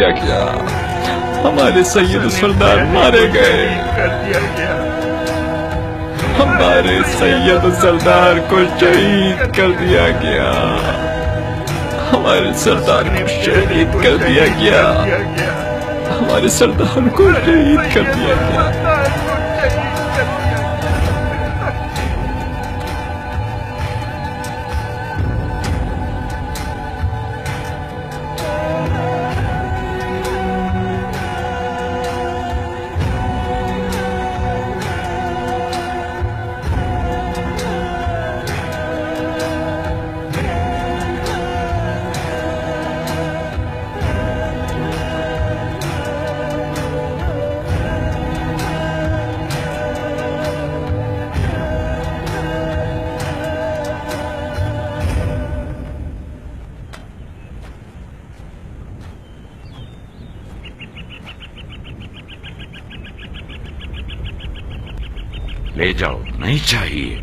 دیا گیا، ہمارے سید سردار مارے گئے، ہمارے سید سردار کو شہید کر دیا گیا، ہمارے سردار کو شہید کر دیا گیا، ہمارے سردار کو شہید کر دیا گیا۔ لے جاؤ، نہیں چاہیے۔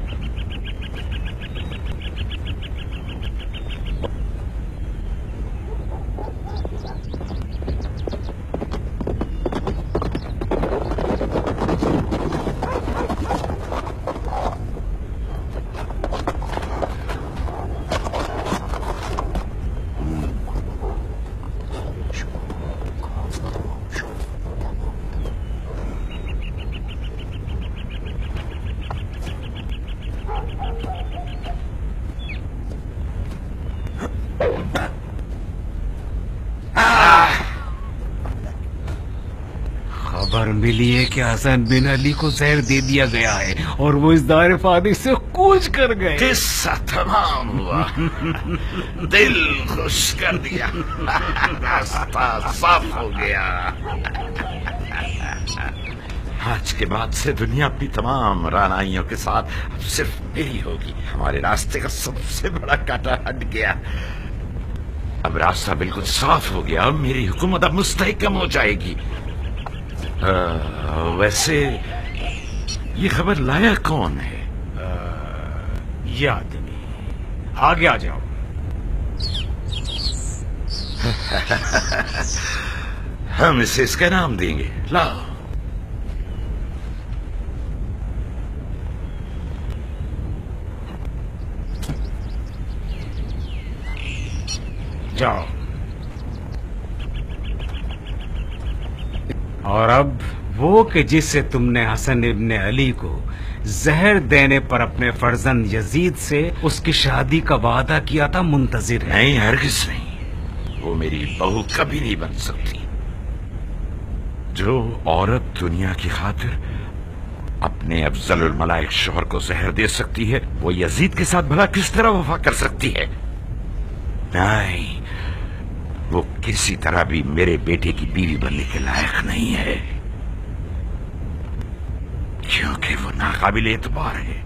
خبر ملی ہے کہ حسن بن علی کو زہر دے دیا گیا ہے اور وہ اس دار فانی سے کوچ کر گئے۔ قصہ تمام ہوا، دل خوش کر دیا، راستہ صاف ہو گیا۔ آج کے بعد سے دنیا اپنی تمام رانائیوں کے ساتھ اب صرف میری ہوگی۔ ہمارے راستے کا سب سے بڑا کانٹا ہٹ گیا، اب راستہ بالکل صاف ہو گیا، اب میری حکومت اب مستحکم ہو جائے گی۔ ویسے یہ خبر لایا کون ہے؟ یہ آدمی، آگے آ جاؤ۔ ہم اسے اس کا نام دیں گے، لاؤ۔ جاؤ۔ اور اب وہ کہ جس سے تم نے حسن ابن علی کو زہر دینے پر اپنے فرزند یزید سے اس کی شادی کا وعدہ کیا تھا منتظر ہے۔ نہیں، ہرگز نہیں، وہ میری بہو کبھی نہیں بن سکتی۔ جو عورت دنیا کی خاطر اپنے افضل الملائک شوہر کو زہر دے سکتی ہے، وہ یزید کے ساتھ بھلا کس طرح وفا کر سکتی ہے؟ نہیں، وہ کسی طرح بھی میرے بیٹے کی بیوی بننے کے لائق نہیں ہے، کیونکہ وہ ناقابل اعتبار ہے۔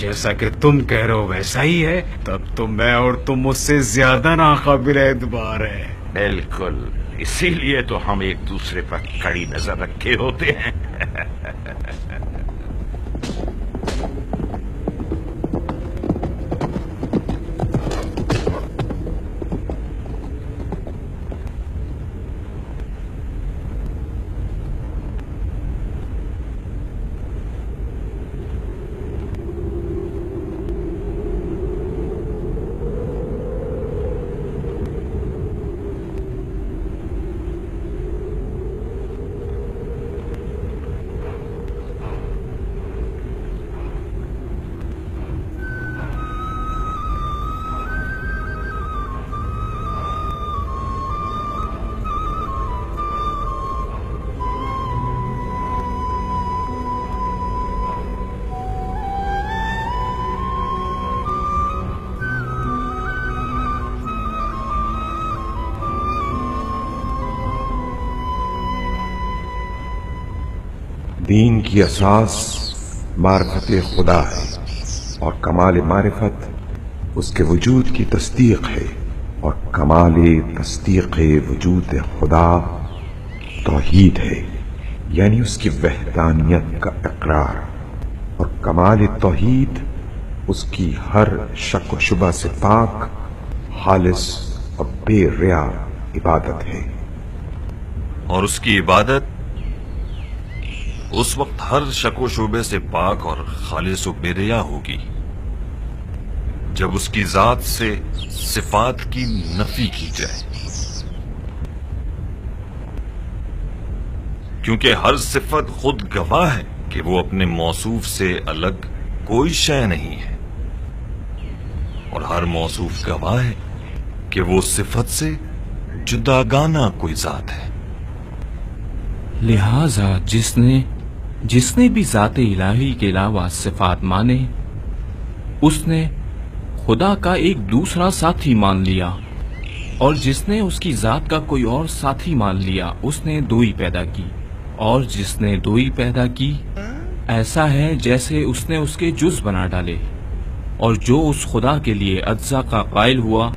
جیسا کہ تم کہہ رہے ہو ویسا ہی ہے، تب تو میں اور تم اس سے زیادہ ناقابل اعتبار ہے۔ بالکل، اسی لیے تو ہم ایک دوسرے پر کڑی نظر رکھے ہوتے ہیں۔ دین کی اساس معرفت خدا ہے اور کمال معرفت اس کے وجود کی تصدیق ہے، اور کمال تصدیق وجود خدا توحید ہے، یعنی اس کی وحدانیت کا اقرار، اور کمال توحید اس کی ہر شک و شبہ سے پاک، خالص اور بے ریا इबादत है। اور اس کی عبادت اس وقت ہر شک و شبے سے پاک اور خالص و بے ریا ہوگی جب اس کی ذات سے صفات کی نفی کی جائے، کیونکہ ہر صفت خود گواہ ہے کہ وہ اپنے موصوف سے الگ کوئی شے نہیں ہے، اور ہر موصوف گواہ ہے کہ وہ صفت سے جداگانہ کوئی ذات ہے۔ لہذا جس نے بھی ذات الہی کے علاوہ صفات مانے، اس نے خدا کا ایک دوسرا ساتھی مان لیا، اور جس نے اس کی ذات کا کوئی اور ساتھی مان لیا اس نے دوئی پیدا کی، اور جس نے دوئی پیدا کی ایسا ہے جیسے اس نے اس کے جز بنا ڈالے، اور جو اس خدا کے لیے اجزا کا قائل ہوا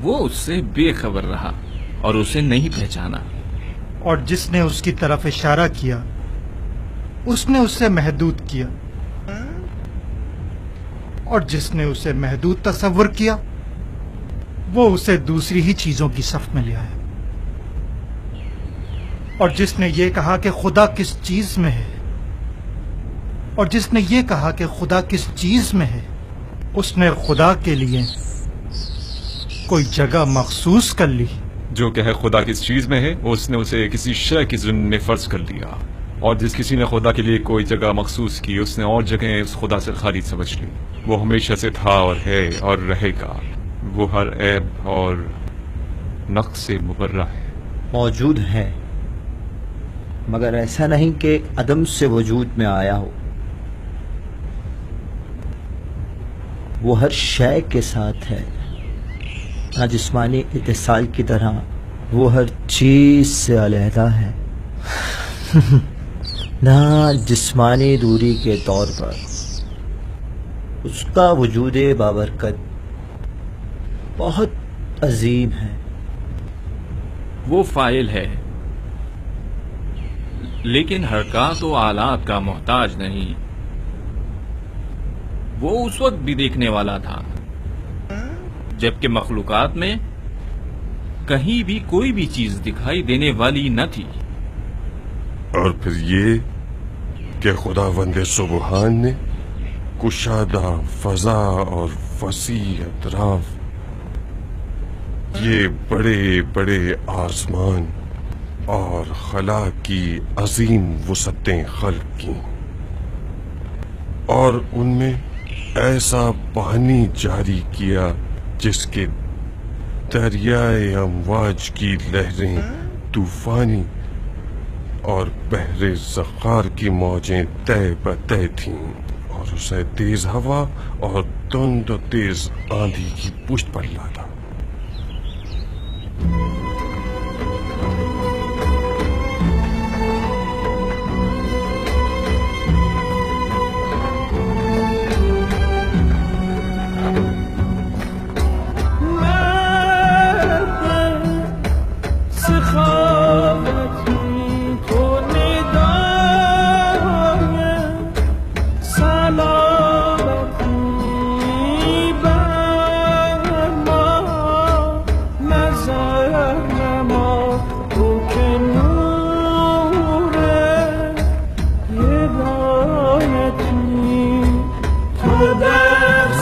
وہ اس سے بے خبر رہا اور اسے نہیں پہچانا۔ اور جس نے اس کی طرف اشارہ کیا اس نے اسے محدود کیا، اور جس نے اسے محدود تصور کیا وہ اسے دوسری ہی چیزوں کی صف میں لے آیا۔ اور جس نے یہ کہا کہ خدا کس چیز میں ہے اس نے خدا کے لیے کوئی جگہ مخصوص کر لی۔ جو کہ ہے خدا کس چیز میں ہے اس نے اسے کسی شے کی ضمن میں فرض کر لیا، اور جس کسی نے خدا کے لیے کوئی جگہ مخصوص کی اس نے اور جگہیں اس خدا سے خالی سمجھ لی۔ وہ ہمیشہ سے تھا اور ہے اور رہے گا، وہ ہر عیب اور نقص سے مبرہ ہے۔ موجود ہے مگر ایسا نہیں کہ عدم سے وجود میں آیا ہو، وہ ہر شے کے ساتھ ہے، نہ جسمانی اتصال کی طرح وہ ہر چیز سے علیحدہ ہے، نہ جسمانی دوری کے طور پر اس کا وجود بابرکت بہت عظیم ہے۔ وہ فاعل ہے لیکن حرکات و آلات کا محتاج نہیں، وہ اس وقت بھی دیکھنے والا تھا جبکہ مخلوقات میں کہیں بھی کوئی بھی چیز دکھائی دینے والی نہ تھی۔ اور پھر یہ کہ خداوند سبحان نے کشادہ فضا اور وسیع اطراف، یہ بڑے بڑے آسمان اور خلا کی عظیم وسعتیں خلق کی، اور ان میں ایسا پانی جاری کیا جس کے دریائے امواج کی لہریں طوفانی اور بحر زخار کی موجیں طے بطے تھیں، اور اسے تیز ہوا اور تند و تیز آندھی کی پشت پر لادا۔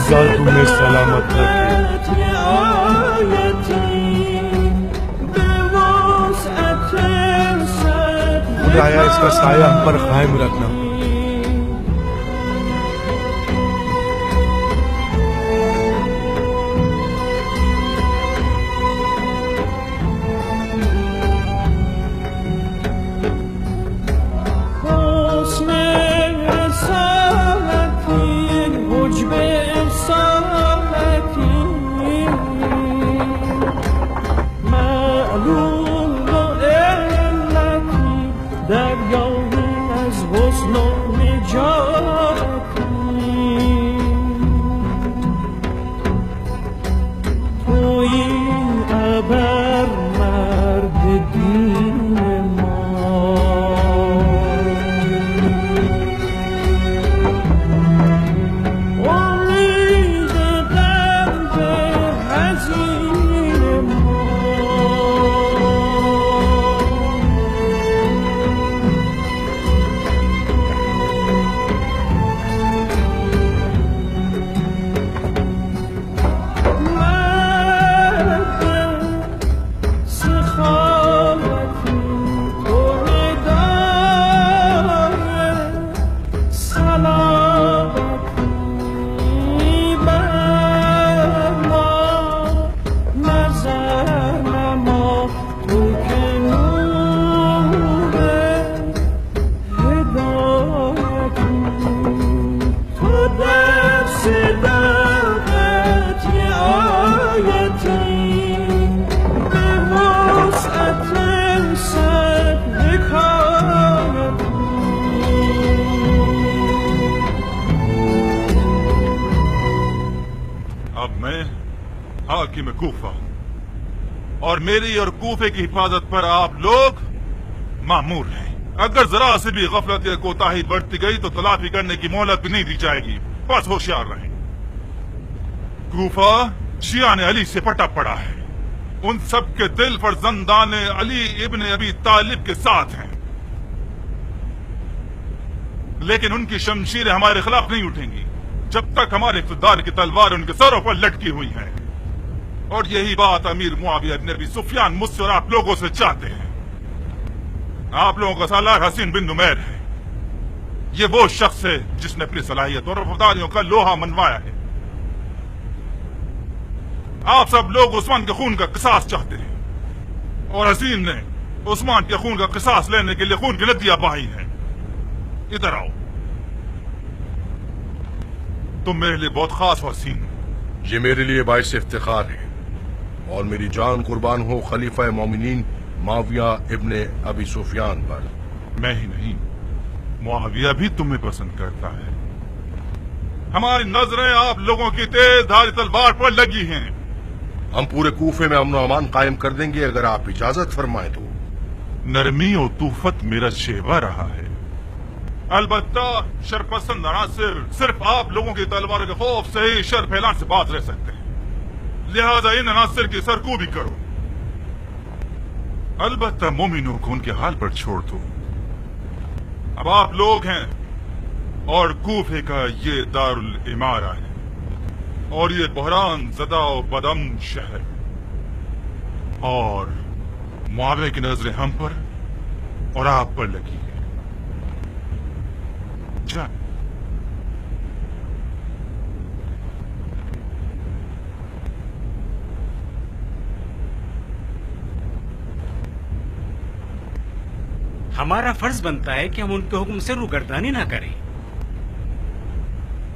تمہیں سلامت رکھے۔ خدایا اس کا سایہ ہم پر قائم رکھنا۔ دریایی از حسن و हाकिम कूफा और मेरी और कूफे की हिफाजत पर आप लोग मामूर हैं। अगर जरा से भी गफलत या कोताही बढ़ती गई तो तलाफी करने की मोहलत भी नहीं दी जाएगी। बस होशियार रहें। कूफा शिया ने अली से पटा पड़ा है। उन सब के दिल फर्जंदान अली इब्न अबी तालिब के साथ हैं, लेकिन उनकी शमशीरें हमारे खिलाफ नहीं उठेंगी जब तक हमारे इक़्तिदार की तलवार उनके सरों पर लटकी हुई है। और यही बात अमीर मुआविया इब्न अबी सुफियान मुझसे और आप लोगों से चाहते हैं। आप लोगों का सालार हसीन बिन नुमैर है। ये वो शख्स है जिसने अपनी सलाहियत और वफादारियों का लोहा मनवाया है। आप सब लोग उस्मान के खून का किसास चाहते हैं और हसीन ने उस्मान के खून का किसास लेने के लिए खून की नदियां बहाई हैं। इधर आओ, तुम मेरे लिए बहुत खास हो हसीन। ये मेरे लिए बाइस इफ्तिखार है और मेरी जान कुर्बान हो खलीफा मोमिनीन मुआविया इब्ने अबी सुफियान पर। मैं ही नहीं, मुआविया भी तुम्हें पसंद करता है। हमारी नजरें आप लोगों की तेज धारी तलवार पर लगी हैं। हम पूरे कूफे में अमन अमान कायम कर देंगे अगर आप इजाजत फरमाएं तो। नरमी और तूफत मेरा शेवा रहा है। अलबत्ता शरपसंद अनासिर सिर्फ आप लोगों की तलवार के खौफ से ही शर फैलाने से बात रह सकते हैं। लिहाजा इन अनासिर की सरकूबी करो। अलबत्ता मोमिनों को उनके हाल पर छोड़ दो। अब आप लोग हैं और कूफे का ये दारुल इमारा है और ये बहरान ज़दा और बदअमन शहर, और मुआविया की नजरें हम पर और आप पर लगी है। जान हमारा फर्ज बनता है कि हम उनके हुक्म से रूगर्दानी ना करें।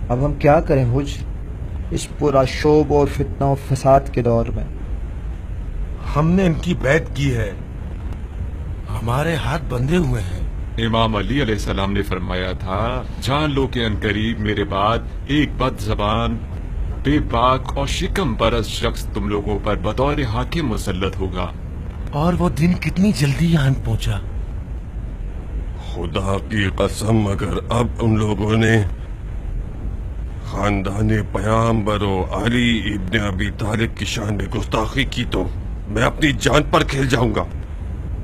अब हम क्या करें हुज, इस पूरा शोब और फितना और फसाद के दौर में। हमने इनकी बैत की है, हमारे हाथ बंधे हुए हैं। इमाम अली अलैहिस्सलाम ने फरमाया था, जान लो कि अनकरीब मेरे बाद एक बद जबान, बेबाक और शिकम परस शख्स तुम लोगों पर बतौर हाकिम मुसल्लत होगा। और वो दिन कितनी जल्दी आन पहुंचा। खुदा की कसम, अगर अब उन लोगों ने खानदान पयाम्बर अली इब्न अबी तालिब की शान में गुस्ताखी की तो मैं अपनी जान पर खेल जाऊंगा।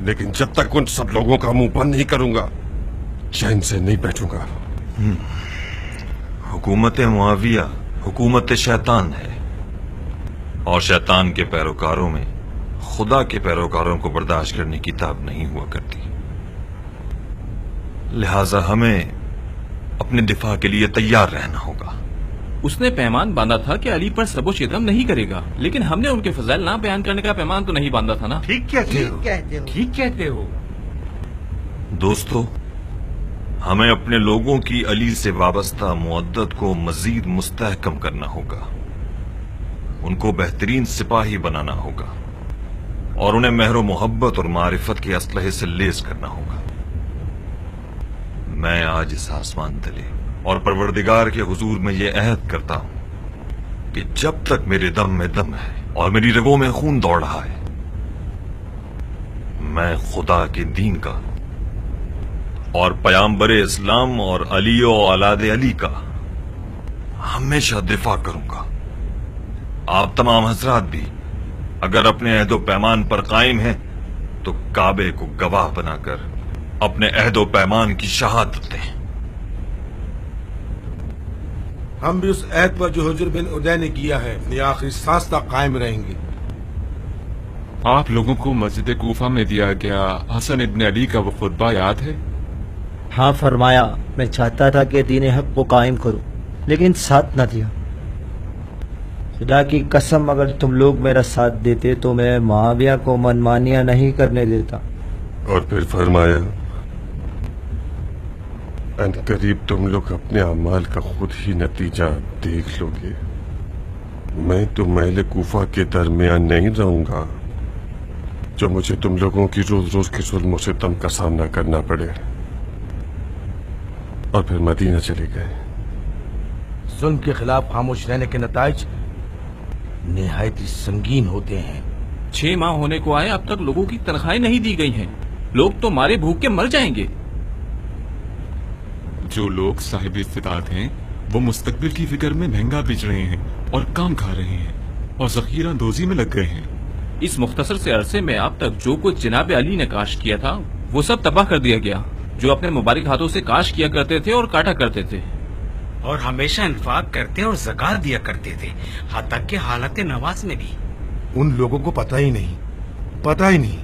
लेकिन जब तक उन सब लोगों का मुंह बंद नहीं करूंगा चैन से नहीं बैठूंगा। हुकूमत मुआविया हुकूमत शैतान है और शैतान के पैरोकारों में खुदा के पैरोकारों को बर्दाश्त करने की ताब नहीं हुआ करती। लिहाजा हमें अपने दिफा के लिए तैयार रहना होगा। उसने पैमान बांधा था कि अली पर सबो शिदम नहीं करेगा, लेकिन हमने उनके फजाइल ना बयान करने का पैमान तो नहीं बांधा था ना। ठीक कहते हो। दोस्तों, हमें अपने लोगों की अली से वाबस्ता मुअद्दत को मजीद मुस्तहकम करना होगा। उनको बेहतरीन सिपाही बनाना होगा और उन्हें मेहर मोहब्बत और मारिफत के असलहे से लेस करना होगा। मैं आज इस आसमान तले और परवरदिगार के हुजूर में ये अहद करता हूं कि जब तक मेरे दम में दम है और मेरी रगों में खून दौड़ रहा है, मैं खुदा के दीन का और पयाम्बरे इस्लाम और अली और औलादे अली का हमेशा दिफा करूंगा। आप तमाम हजरात भी अगर अपने अहदो पैमान पर कायम हैं तो काबे को गवाह बनाकर अपने अहदो पैमान की शहादत दें। हम भी उस अहद पर जो हुजूर बिन उदय ने किया है अपनी आखिरी सांस तक कायम रहेंगे। आप लोगों को मस्जिद कूफा में दिया गया हसन इब्न अली का वो खुतबा याद है? हाँ फरमाया, मैं चाहता था कि दीन हक को कायम करूं, लेकिन साथ न दिया। खुदा की कसम, अगर तुम लोग मेरा साथ देते तो मैं मुआविया को मनमानियां नहीं करने देता। और फिर फरमाया, अनकरीब तुम लोग अपने अमाल का खुद ही नतीजा देख लोगे। मैं तो महल कूफा के दरमियान नहीं रहूंगा जो मुझे तुम लोगों की रोज रोज के जुल्म से सितम का सामना करना पड़े। और फिर मदीना चले गए। जुल्म के खिलाफ खामोश रहने के नताइज निहायत ही संगीन होते हैं। 6 माह होने को आए, अब तक लोगों की तनख्वाहें नहीं दी गई हैं। लोग तो मारे भूख के मर जाएंगे। जो लोग साहिब इस्तिताअत हैं वो मुस्तकबिल की फिक्र में महंगा बेच रहे हैं और काम खा रहे हैं और जखीरा दोजी में लग गए हैं। इस मुख्तसर से अरसे में अब तक जो कुछ जनाब अली ने काश्त किया था वो सब तबाह कर दिया गया। जो अपने मुबारक हाथों से काश्त किया करते थे और काटा करते थे, और हमेशा इंफाक करते और ज़कात दिया करते थे, हत्ता कि हालत नवाज में भी। उन लोगों को पता ही नहीं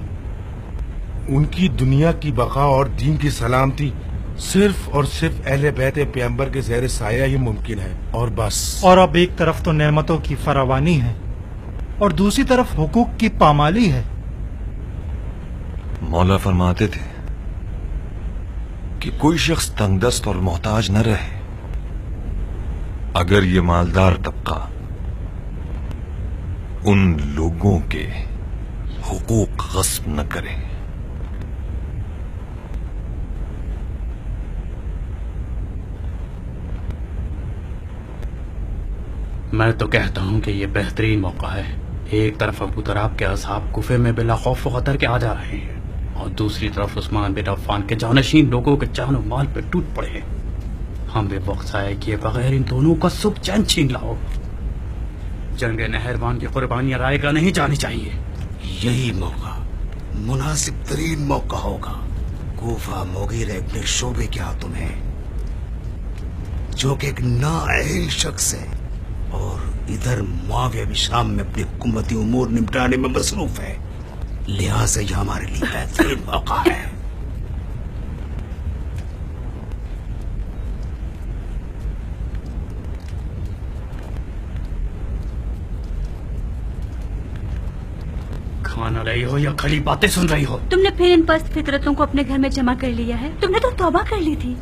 उनकी दुनिया की बका और दीन की सलामती सिर्फ और सिर्फ अहले बैत पैगंबर के ज़ेर साया ही मुमकिन है, और बस। और अब एक तरफ तो नेमतों की फरावानी है और दूसरी तरफ हुकूक की पामाली है। मौला फरमाते थे कि कोई शख्स तंगदस्त और मोहताज न रहे अगर ये मालदार तबका उन लोगों के हुकूक गस्ब न करे। मैं तो कहता हूं कि ये बेहतरीन मौका है। एक तरफ अबू तराब के असहाब कुफे में बिला खौफ व खतर के आ जा रहे हैं और दूसरी तरफ उस्मान बिन अफ़्फ़ान के जानशीन लोगों के जान और माल पे टूट पड़े हैं। हम भी वक्त आए किए बगैर इन दोनों का सुख चैन छीन लाओ। जंग नहरवान की कुर्बानियां रायगा नहीं जानी चाहिए। यही मौका मुनासिब तरीन मौका होगा। कूफा मुगीरा इब्न शोबे के हाथों में, जो कि एक नाअहल शख्स है, और इधर मुआविया भी शाम में अपनी हुकूमती उमूर निपटाने में मसरूफ है। लिहाजा यह हमारे लिए बेहतरीन मौका है। खाना रही हो या खड़ी बातें सुन रही हो? तुमने फिर इन पस्त फितरतों को अपने घर में जमा कर लिया है। तुमने तो तौबा कर ली थी।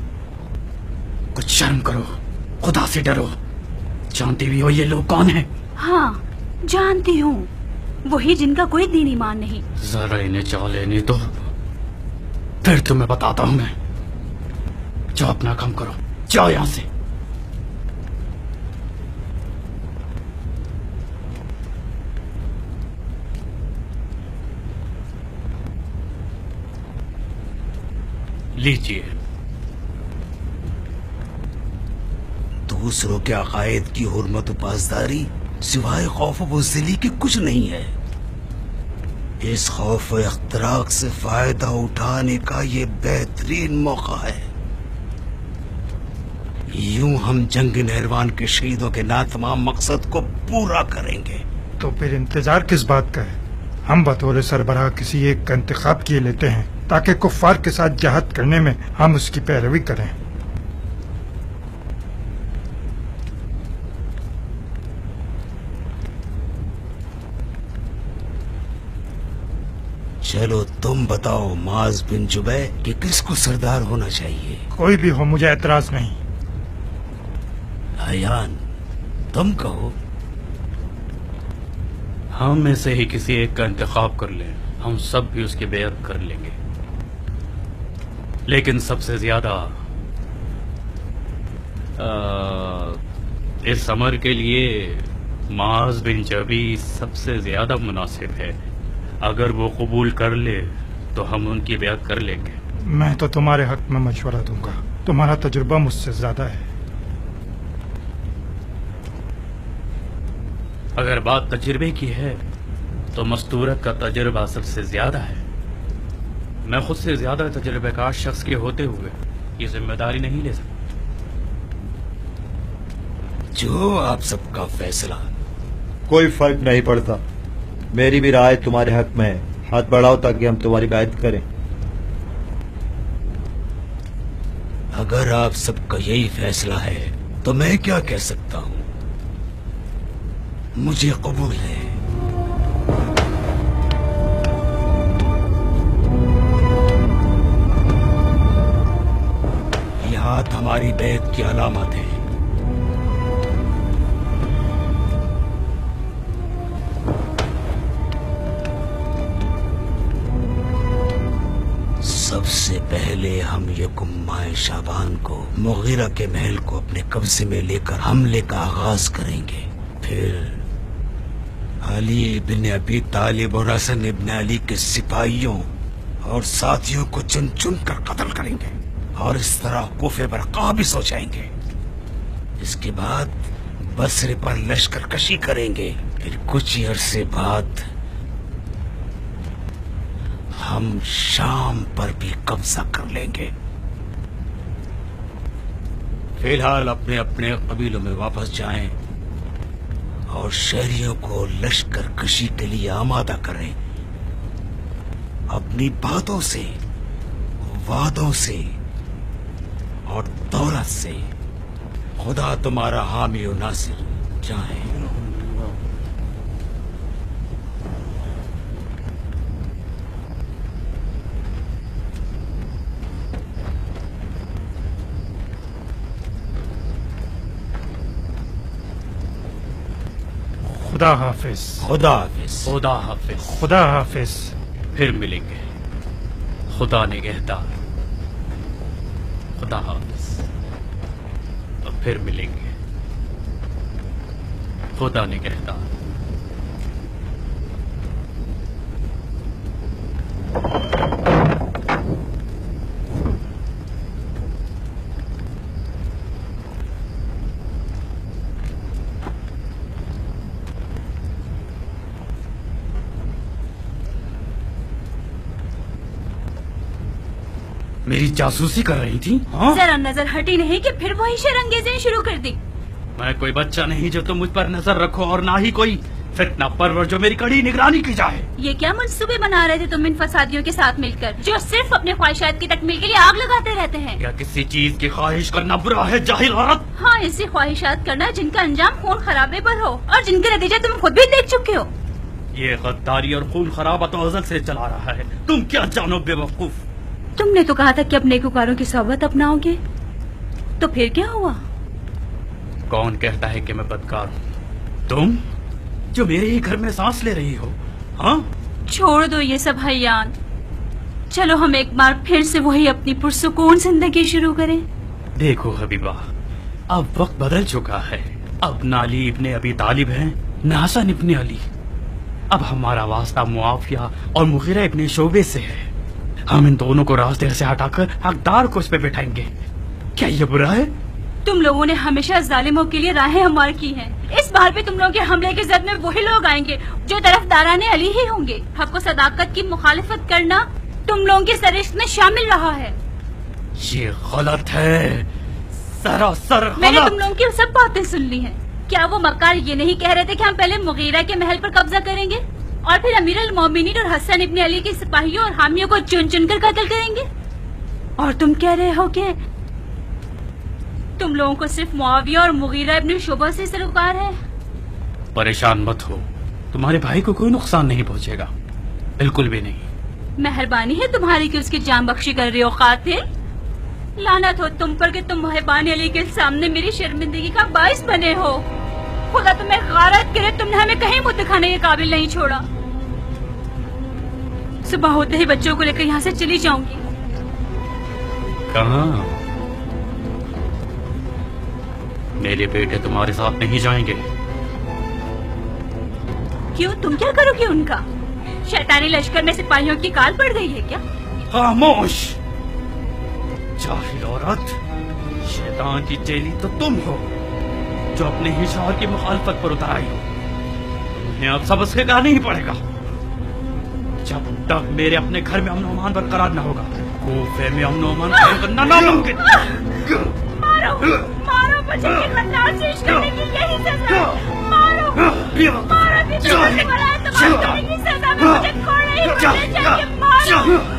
कुछ शर्म करो, खुदा से डरो। जानती भी हो ये लोग कौन हैं? हाँ, जानती हूँ। वही जिनका कोई दीन ईमान नहीं। जरा इन्हें चाह लेने दो, फिर तुम्हें बताता हूँ मैं। जाओ अपना काम करो, जाओ यहाँ से। लीजिए। दूसरों के अकायद की हुर्मत व पासदारी सिवाय खौफ व ज़िली के कुछ नहीं है। इस खौफ व इख्तराक से फायदा उठाने का ये बेहतरीन मौका है। यूं हम जंग नहरवान के शहीदों के नातमाम मकसद को पूरा करेंगे। तो फिर इंतजार किस बात का है? हम बतौर सरबराह किसी एक का इंतखाब किए लेते हैं ताकि कुफ्फार के साथ जहद करने में हम उसकी पैरवी करें। चलो तुम बताओ माज बिन जुबै कि किसको सरदार होना चाहिए? कोई भी हो, मुझे एतराज नहीं। हयान, तुम कहो। हम में से ही किसी एक का इंतखाब कर लें, हम सब भी उसकी बेअत कर लेंगे। लेकिन सबसे ज्यादा इस अमर के लिए माज बिन जबी सबसे ज्यादा मुनासिब है। अगर वो कबूल कर ले तो हम उनकी बेअत कर लेंगे। मैं तो तुम्हारे हक में मशवरा दूंगा, तुम्हारा तजुर्बा मुझसे ज्यादा है। अगर बात तजुर्बे की है तो मस्तूरत का तजुर्बा सबसे ज्यादा है। मैं खुद से ज्यादा तजुर्बेकार शख्स के होते हुए ये जिम्मेदारी नहीं ले सकता। जो आप सबका फैसला। कोई फर्क नहीं पड़ता। मेरी भी राय तुम्हारे हक में है। हाथ बढ़ाओ ताकि हम तुम्हारी बैत करें। अगर आप सबका यही फैसला है तो मैं क्या कह सकता हूँ? मुझे कबूल है। ये हाथ हमारी बैत की अलामत है। सबसे पहले हम यकुम्माए शाबान को मुगीरा के महल को अपने कब्जे में लेकर हमले का आगाज करेंगे। फिर अली इब्न अबी तालिब और हसन इब्न अली के सिपाहियों और साथियों को चुन चुन कर कत्ल करेंगे और इस तरह कूफे पर काबिज हो जाएंगे। इसके बाद बसरे पर लश्कर कशी करेंगे। फिर कुछ ही अरसे बाद हम शाम पर भी कब्जा कर लेंगे। फिलहाल अपने अपने कबीलों में वापस जाएं और शहरियों को लश्कर कशी के लिए आमादा करें। अपनी बातों से, वादों से और दौलत से खुदा तुम्हारा हामी और नासिर। जाएं। खुदा हाफिज। खुदा हाफिज। खुदा हाफिज। खुदा हाफिज। फिर मिलेंगे। खुदा निगहदार। खुदा हाफिज। अब फिर मिलेंगे। खुदा निगहदार। मेरी जासूसी कर रही थी? हाँ? जरा नजर हटी नहीं कि फिर वही शरंगेजें शुरू कर दी। मैं कोई बच्चा नहीं जो तुम मुझ पर नजर रखो, और ना ही कोई फितना परवर जो मेरी कड़ी निगरानी की जाए। ये क्या मंसूबे बना रहे थे तुम इन फसादियों के साथ मिलकर, जो सिर्फ अपने ख्वाहिशात की तकमील के लिए आग लगाते रहते हैं? क्या किसी चीज की ख्वाहिश करना बुरा है जाहिल औरत? हाँ, ऐसी ख्वाहिशात करना जिनका अंजाम खून खराबे पर हो और जिनके नतीजे तुम खुद भी देख चुके हो। ये गद्दारी और खून खराबा तो अज़ल से चला रहा है। तुम क्या जानो बेवकूफ? तुमने तो कहा था कि अपने नेकूकारों की सोबत अपनाओगे, तो फिर क्या हुआ? कौन कहता है कि मैं बदकार हूँ? तुम जो मेरे ही घर में सांस ले रही हो। हाँ, छोड़ दो ये सब हयान। चलो हम एक बार फिर से वही अपनी पुरसुकून जिंदगी शुरू करें। देखो हबीबा, अब वक्त बदल चुका है। अब न अली इब्ने अबी तालिब हैं, न हसन इब्ने अली। अब हमारा वास्ता मुआविया और मुगीरा इब्ने शोबे से है। हम इन दोनों को रास्ते से हटाकर हकदार को उस पे बैठाएंगे। क्या ये बुरा है? तुम लोगों ने हमेशा जालिमों के लिए राहें हमार की हैं। इस बार भी तुम लोगों के हमले के जद में वही लोग आएंगे जो तरफदाराने अली ही होंगे। हक को सदाकत की मुखालिफत करना तुम लोगों की सरिश्त में शामिल रहा है। ये गलत है, सरासर गलत। मैंने तुम लोगों की सब बातें सुन ली हैं। क्या वो मक्कार ये नहीं कह रहे थे कि हम पहले मुगीरा के महल पर कब्जा करेंगे और फिर अमीर अल मोमिनीन और हसन इब्ने अली के सिपाहियों और हामियों को चुन चुन कर कत्ल करेंगे? और तुम कह रहे हो कि तुम लोगों को सिर्फ मुआविया और मुगीरा इब्ने शोबा से सरोकार है? परेशान मत हो, तुम्हारे भाई को कोई नुकसान नहीं पहुंचेगा, बिल्कुल भी नहीं। मेहरबानी है तुम्हारी कि उसकी जान बख्शी कर रहे हो कातिल। लानत हो तुम पर कि तुम मुहिबान अली के सामने मेरी शर्मिंदगी का बाइस बने हो। खुदा तुम्हें गारत करे, तुमने हमें कहीं मुंह दिखाने के काबिल नहीं छोड़ा। सुबह होते ही बच्चों को लेकर यहाँ से चली जाऊंगी। कहाँ? मेरे बेटे तुम्हारे साथ नहीं जाएंगे। क्यों, तुम क्या करोगे उनका? शैतानी लश्कर में सिपाहियों की काल पड़ गई है क्या? खामोश जाहिल औरत। शैतान की चेली तो तुम हो जो अपने ही शौहर की मुखालफत पर उतर आई हो। तुम्हें अब सबक सिखाना ही पड़ेगा। जब तक मेरे अपने घर में अमन अमान बरकरार न होगा, कूफे में अमन अमान कायम करना नामुमकिन। मारो, मारो, बच्चे के खतरात से इश्क करने की यही सजा है। मारो, मारो, तुम्हारी सजा में मुझे छोड़ नहीं चाहिए। मारो।